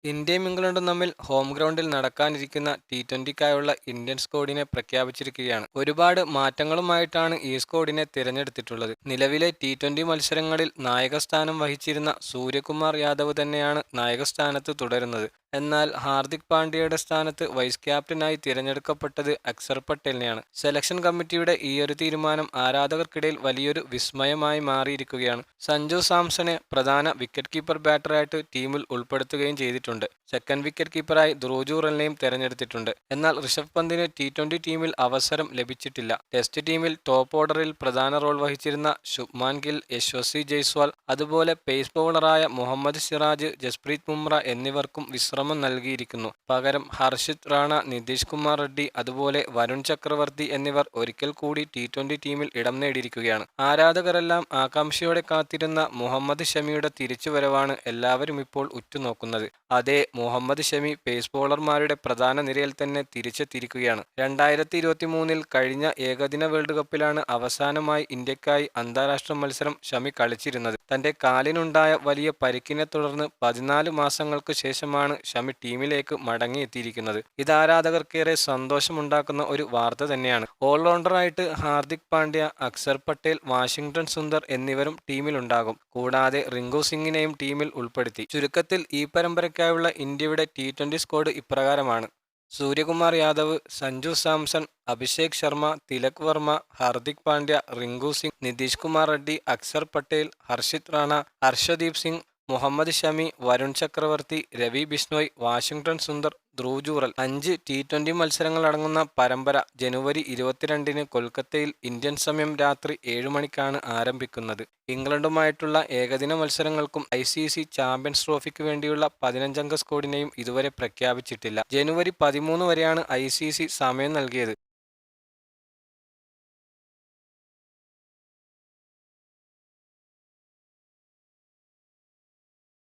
ഇന്ത്യയും ഇംഗ്ലണ്ടും തമ്മിൽ ഹോം ഗ്രൗണ്ടിൽ നടക്കാനിരിക്കുന്ന ടി20ക്കായുള്ള ഇന്ത്യൻ സ്ക്വാഡിനെ പ്രഖ്യാപിച്ചിരിക്കുകയാണ്. ഒരുപാട് മാറ്റങ്ങളുമായിട്ടാണ് ഈ സ്ക്വാഡിനെ തിരഞ്ഞെടുത്തിട്ടുള്ളത്. നിലവിലെ ടി20 മത്സരങ്ങളിൽ നായകസ്ഥാനം വഹിച്ചിരുന്ന സൂര്യകുമാർ യാദവ് തന്നെയാണ് നായകസ്ഥാനത്ത് തുടരുന്നത്. എന്നാൽ ഹാർദിക് പാണ്ഡ്യയുടെ സ്ഥാനത്ത് വൈസ് ക്യാപ്റ്റനായി തിരഞ്ഞെടുക്കപ്പെട്ടത് അക്സർ പട്ടേലിനെയാണ്. സെലക്ഷൻ കമ്മിറ്റിയുടെ ഈയൊരു തീരുമാനം ആരാധകർക്കിടയിൽ വലിയൊരു വിസ്മയമായി മാറിയിരിക്കുകയാണ്. സഞ്ജു സാംസണെ പ്രധാന വിക്കറ്റ് കീപ്പർ ബാറ്ററായിട്ട് ടീമിൽ ഉൾപ്പെടുത്തുകയും ചെയ്തിട്ടുണ്ട്. സെക്കൻഡ് വിക്കറ്റ് കീപ്പറായി ധ്രുവ് ജുറലിനെയും തെരഞ്ഞെടുത്തിട്ടുണ്ട്. എന്നാൽ ഋഷഭ് പന്തിന് ടി20 ടീമിൽ അവസരം ലഭിച്ചിട്ടില്ല. ടെസ്റ്റ് ടീമിൽ ടോപ്പ് ഓർഡറിൽ പ്രധാന റോൾ വഹിച്ചിരുന്ന ശുഭ്മാൻ ഗിൽ, യശസ്വി ജയ്സ്വാൾ, അതുപോലെ പേസ് ബൗളറായ മുഹമ്മദ് സിറാജ്, ജസ്പ്രീത് ബുംറ എന്നിവർക്കും വിശ്രമം നൽകിയിരിക്കുന്നു. പകരം ഹർഷിത് റാണ, നിതീഷ് കുമാർ റെഡ്ഡി, അതുപോലെ വരുൺ ചക്രവർത്തി എന്നിവർ ഒരിക്കൽ കൂടി ടി20 ടീമിൽ ഇടം നേടിയിരിക്കുകയാണ്. ആരാധകരെല്ലാം ആകാംക്ഷയോടെ കാത്തിരുന്ന മുഹമ്മദ് ഷമിയുടെ തിരിച്ചുവരവാണ് എല്ലാവരും ഇപ്പോൾ ഉറ്റുനോക്കുന്നത്. അതേ മുഹമ്മദ് ഷമി പേസ് ബോളർമാരുടെ പ്രധാന നിരയിൽ തന്നെ തിരിച്ചെത്തിയിരിക്കുകയാണ്. 2023 കഴിഞ്ഞ ഏകദിന വേൾഡ് കപ്പിലാണ് അവസാനമായി ഇന്ത്യക്കായി അന്താരാഷ്ട്ര മത്സരം ഷമി കളിച്ചിരുന്നത്. തന്റെ കാലിനുണ്ടായ വലിയ പരിക്കിനെ തുടർന്ന് 14 മാസങ്ങൾക്ക് ശേഷമാണ് ഷമി ടീമിലേക്ക് മടങ്ങിയെത്തിയിരിക്കുന്നത്. ഇത് ആരാധകർക്കേറെ സന്തോഷമുണ്ടാക്കുന്ന ഒരു വാർത്ത തന്നെയാണ്. ഓൾറൗണ്ടറായിട്ട് ഹാർദിക് പാണ്ഡ്യ, അക്സർ പട്ടേൽ, വാഷിംഗ്ടൺ സുന്ദർ എന്നിവരും ടീമിലുണ്ടാകും. കൂടാതെ റിങ്കു സിംഗിനെയും ടീമിൽ ഉൾപ്പെടുത്തി. ചുരുക്കത്തിൽ ഈ പരമ്പരയ്ക്കായുള്ള ഇന്ത്യയുടെ ടി20 സ്ക്വാഡ് ഇപ്രകാരമാണ്: സൂര്യകുമാർ യാദവ്, സഞ്ജു സാംസൺ, അഭിഷേക് ശർമ്മ, തിലക് വർമ്മ, ഹാർദിക് പാണ്ഡ്യ, റിങ്കു സിംഗ്, നിതീഷ് കുമാർ റെഡ്ഡി, അക്സർ പട്ടേൽ, ഹർഷിത് റാണ, ഹർഷദീപ് സിംഗ്, മുഹമ്മദ് ഷമി, വരുൺ ചക്രവർത്തി, രവി ബിഷ്ണോയ്, വാഷിംഗ്ടൺ സുന്ദർ, ധ്രുവ് ജുറൽ. 5 ടി20 മത്സരങ്ങൾ അടങ്ങുന്ന പരമ്പര ജനുവരി 22-ന് കൊൽക്കത്തയിൽ ഇന്ത്യൻ സമയം രാത്രി 7 മണിക്കാണ് ആരംഭിക്കുന്നത്. ഇംഗ്ലണ്ടുമായിട്ടുള്ള ഏകദിന മത്സരങ്ങൾക്കും ICC ചാമ്പ്യൻസ് ട്രോഫിക്ക് വേണ്ടിയുള്ള 15 അംഗ സ്ക്വാഡിനെയും ഇതുവരെ പ്രഖ്യാപിച്ചിട്ടില്ല. ജനുവരി 13 വരെയാണ് ICC സമയം നൽകിയത്.